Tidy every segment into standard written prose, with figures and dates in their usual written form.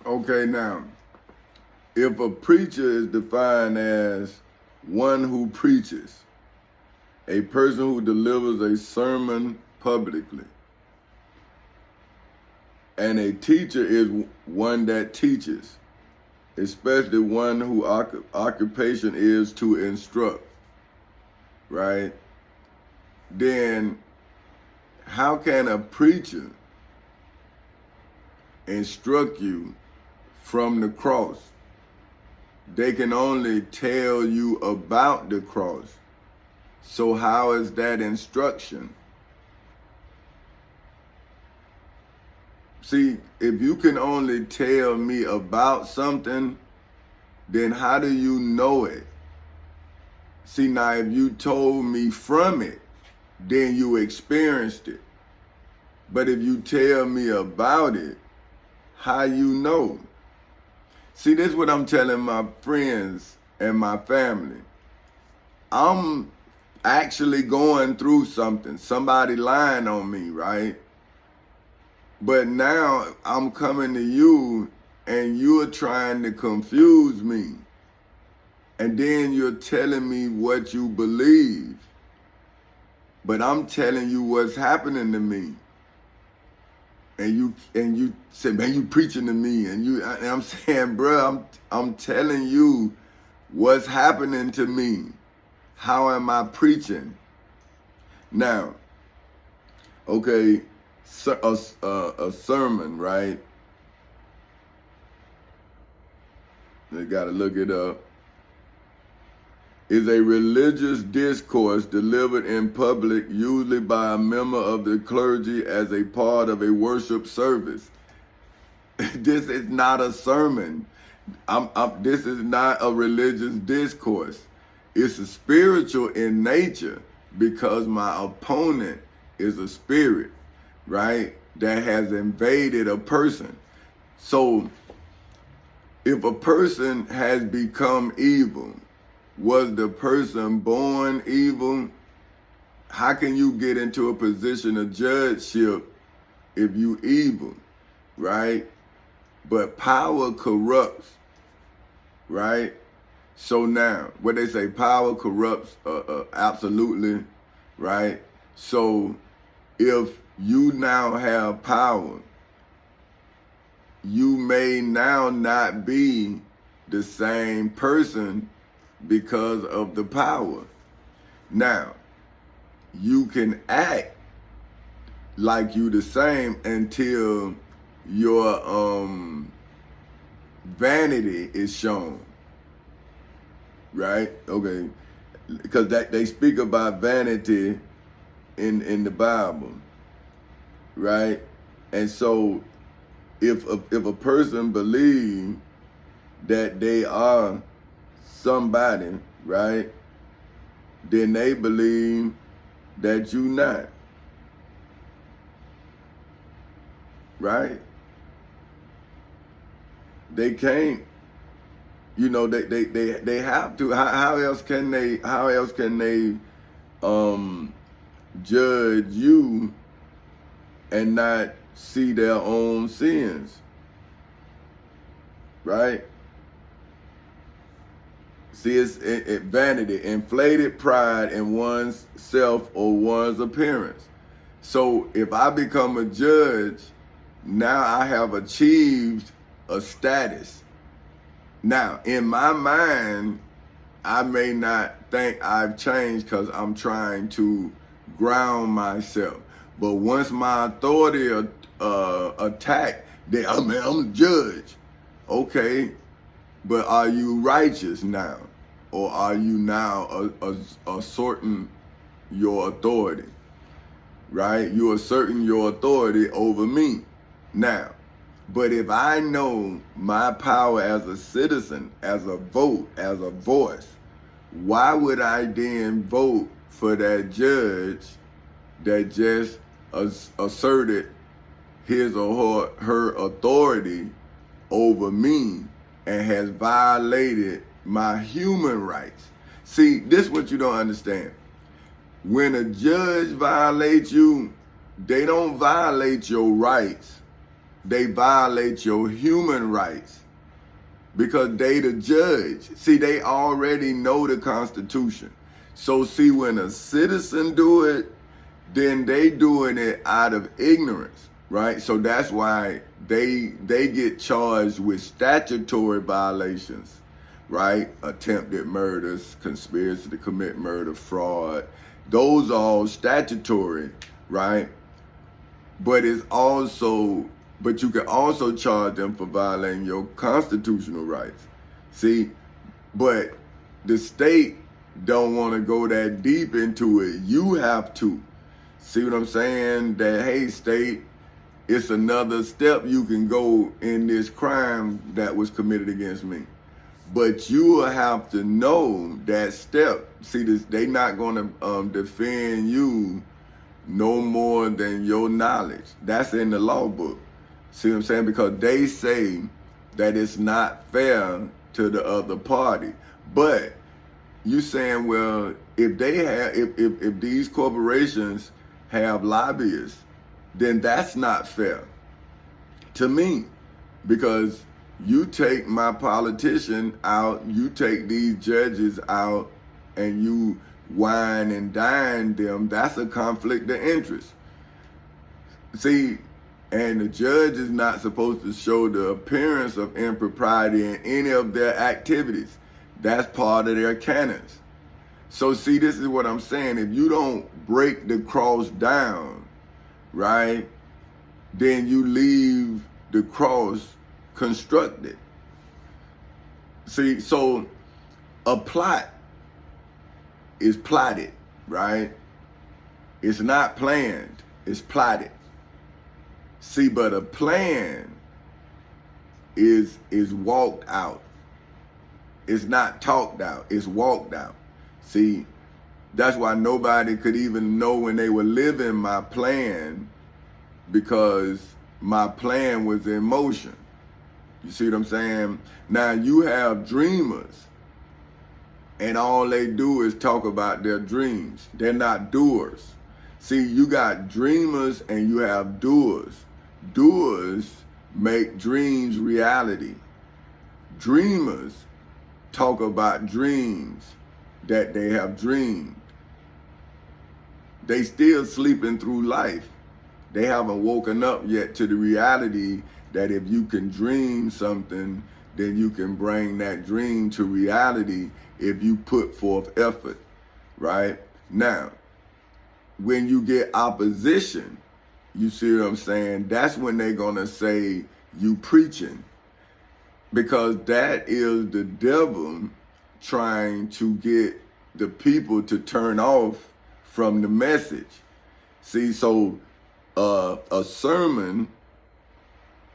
Okay, now, if a preacher is defined as one who preaches, a person who delivers a sermon publicly, and a teacher is one that teaches, especially one whose occupation is to instruct, right? Then how can a preacher instruct you from the cross? They can only tell you about the cross. So how is that instruction? See, if you can only tell me about something, then how do you know it? See, now if you told me from it, then you experienced it. But if you tell me about it, how you know? See, this is what I'm telling my friends and my family. I'm actually going through something. Somebody lying on me, right? But now I'm coming to you and you're trying to confuse me. And then you're telling me what you believe. But I'm telling you what's happening to me. And you say, man, you preaching to me. And I'm saying, bro, I'm telling you what's happening to me. How am I preaching? Now, okay, a sermon, right? They gotta look it up. Is a religious discourse delivered in public, usually by a member of the clergy as a part of a worship service. This is not a sermon. This is not a religious discourse. It's a spiritual in nature because my opponent is a spirit, right, that has invaded a person. So if a person has become evil, was the person born evil? How can you get into a position of judgeship if you evil, right? But power corrupts, right? So now, what they say, power corrupts absolutely, right? So if you now have power, you may now not be the same person because of the power. Now, you can act like you the same until your vanity is shown, right? Okay, because they speak about vanity in the Bible, right? And so if a person believes that they are somebody, right, then they believe that you not, right? They can't, they have to. How else can they judge you and not see their own sins, right? See, it's vanity, inflated pride in one's self or one's appearance. So if I become a judge, now I have achieved a status. Now, in my mind, I may not think I've changed because I'm trying to ground myself. But once my authority attack, then I'm a judge. Okay. But are you righteous now? Or are you now asserting your authority? Right? You're asserting your authority over me. Now, but if I know my power as a citizen, as a vote, as a voice, why would I then vote for that judge that just asserted his or her authority over me and has violated my human rights? See, this is what you don't understand. When a judge violates you, they don't violate your rights. they violate your human rights because they the judge. See, they already know the Constitution. So see, when a citizen do it, then they doing it out of ignorance, right? So that's why they get charged with statutory violations, right? Attempted murders, conspiracy to commit murder, fraud. Those are all statutory, right? But you can also charge them for violating your constitutional rights. See, but the state don't want to go that deep into it. You have to. See what I'm saying? That, hey, state, it's another step you can go in this crime that was committed against me. But you will have to know that step. See, they not going to defend you no more than your knowledge. That's in the law book. See what I'm saying? Because they say that it's not fair to the other party. But you saying, well, if these corporations have lobbyists, then that's not fair to me, because you take my politician out, you take these judges out, and you wine and dine them. That's a conflict of interest. See, and the judge is not supposed to show the appearance of impropriety in any of their activities. That's part of their canons. So see, this is what I'm saying. If you don't break the cross down, right, then you leave the cross constructed. See, so a plot is plotted, right? It's not planned, it's plotted. See, but a plan is walked out. It's not talked out, it's walked out. See, that's why nobody could even know when they were living my plan, because my plan was in motion. You see what I'm saying? Now you have dreamers, and all they do is talk about their dreams. They're not doers. See, you got dreamers and you have doers. Doers make dreams reality. Dreamers talk about dreams that they have dreamed. They still sleeping through life. They haven't woken up yet to the reality that if you can dream something, then you can bring that dream to reality if you put forth effort, right? Now, when you get opposition, you see what I'm saying? That's when they're gonna say you preaching, because that is the devil trying to get the people to turn off from the message. See, so a sermon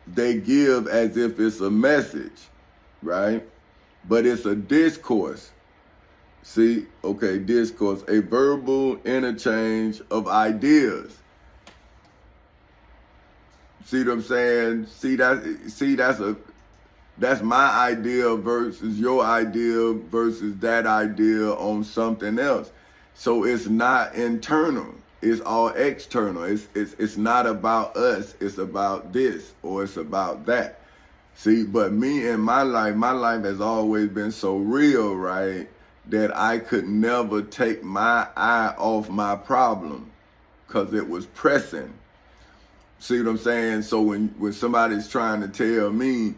they give as if it's a message, right? But it's a discourse. See, okay, discourse, a verbal interchange of ideas. See what I'm saying? That's my idea versus your idea versus that idea on something else. So it's not internal. It's all external. It's not about us. It's about this or it's about that. See, but me and my life has always been so real, right, that I could never take my eye off my problem because it was pressing. See what I'm saying? So when somebody's trying to tell me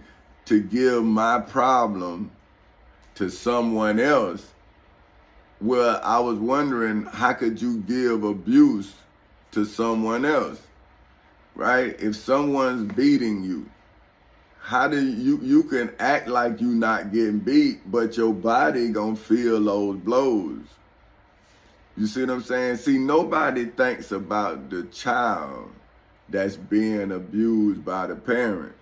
to give my problem to someone else, well, I was wondering, how could you give abuse to someone else, right? If someone's beating you, how do you can act like you not getting beat, but your body gonna feel those blows. You see what I'm saying? See, nobody thinks about the child that's being abused by the parent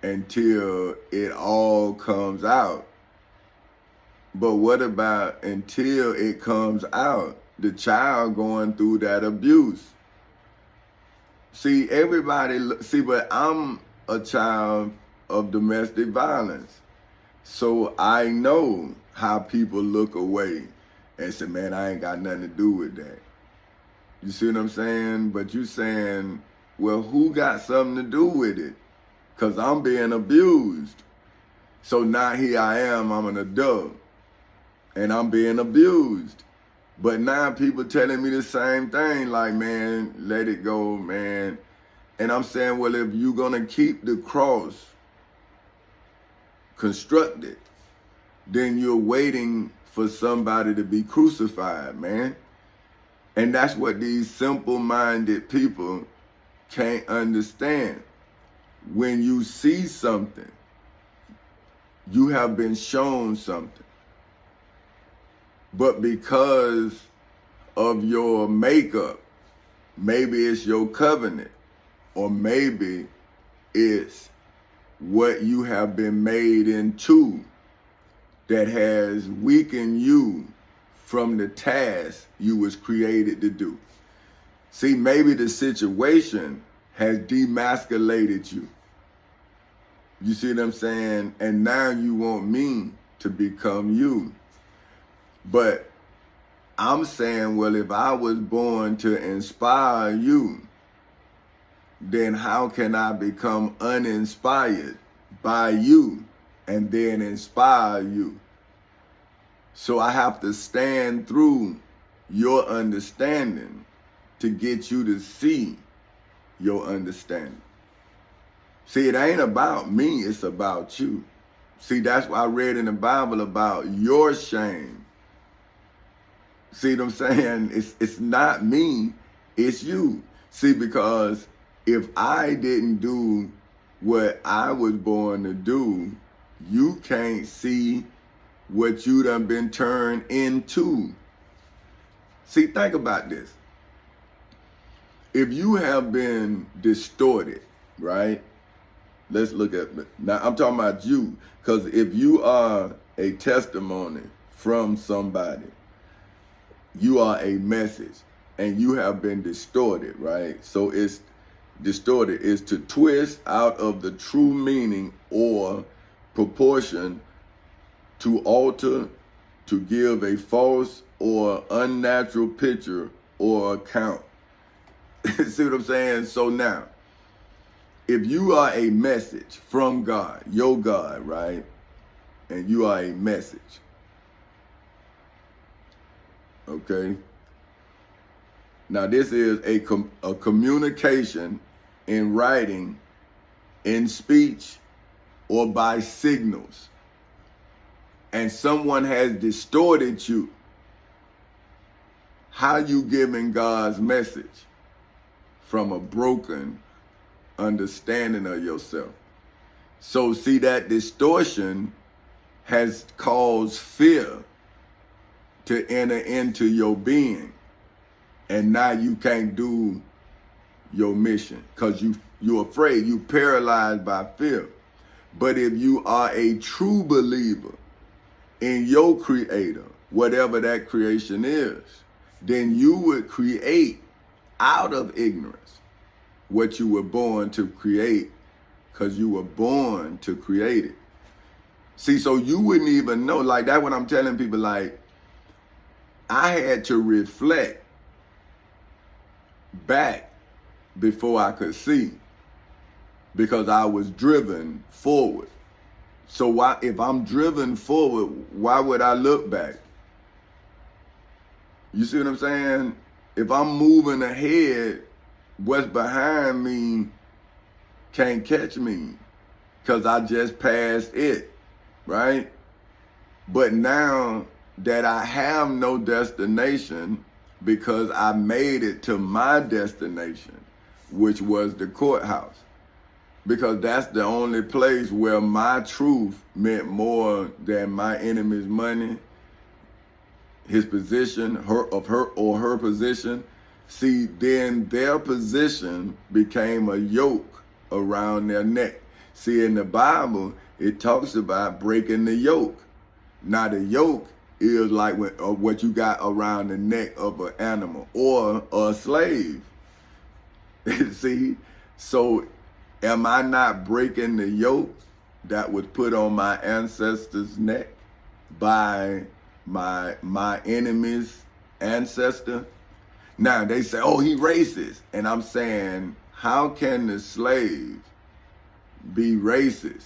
until it all comes out. But what about until it comes out, the child going through that abuse? See, but I'm a child of domestic violence. So I know how people look away and say, man, I ain't got nothing to do with that. You see what I'm saying? But you saying, well, who got something to do with it? because I'm being abused. So now here I am, I'm an adult, and I'm being abused. But now people telling me the same thing, like, man, let it go, man. And I'm saying, well, if you're going to keep the cross constructed, then you're waiting for somebody to be crucified, man. And that's what these simple-minded people can't understand. When you see something, you have been shown something. But because of your makeup, maybe it's your covenant, or maybe it's what you have been made into that has weakened you from the task you was created to do. See, maybe the situation has demasculated you. You see what I'm saying? And now you want me to become you. But I'm saying, well, if I was born to inspire you, then how can I become uninspired by you and then inspire you? So I have to stand through your understanding to get you to see your understanding. See, it ain't about me, it's about you. See, that's why I read in the Bible about your shame. See what I'm saying? It's not me, it's you. See, because if I didn't do what I was born to do, you can't see what you done been turned into. See, think about this. If you have been distorted, right? Let's look at, now I'm talking about you, because if you are a testimony from somebody, you are a message, and you have been distorted, right? So it's distorted is to twist out of the true meaning or proportion, to alter, to give a false or unnatural picture or account. See what I'm saying? So now, if you are a message from God, your God, right? And you are a message, okay? Now this is a communication in writing, in speech, or by signals. And someone has distorted you. How you giving God's message? From a broken understanding of yourself. So see, that distortion has caused fear to enter into your being. And now you can't do your mission because you're afraid, you're paralyzed by fear. But if you are a true believer in your creator, whatever that creation is, then you would create out of ignorance what you were born to create, because you were born to create it. See, so you wouldn't even know, like that's what I'm telling people, like I had to reflect back before I could see, because I was driven forward. So why, if I'm driven forward, why would I look back? You see what I'm saying? If I'm moving ahead, what's behind me can't catch me because I just passed it, right? But now that I have no destination because I made it to my destination, which was the courthouse, because that's the only place where my truth meant more than my enemy's money, his position, her position. See, then their position became a yoke around their neck. See, in the Bible, it talks about breaking the yoke. Now, the yoke is like what you got around the neck of an animal or a slave. See, so am I not breaking the yoke that was put on my ancestors' neck by my enemy's ancestor? Now they say, oh, he racist. And I'm saying, how can the slave be racist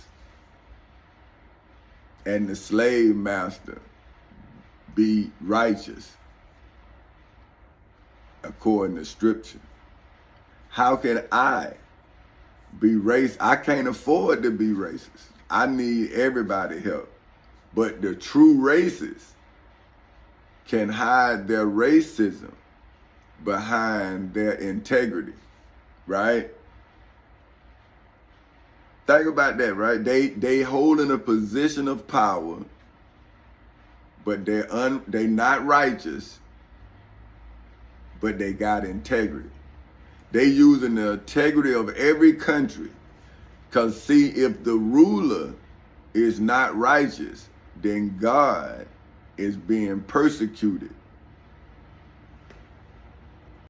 and the slave master be righteous according to scripture? How can I be racist? I can't afford to be racist. I need everybody's help. But the true racists can hide their racism behind their integrity, right? Think about that, right? They holding a position of power, but they not righteous, but they got integrity. They using the integrity of every country. Because see, if the ruler is not righteous, then God is being persecuted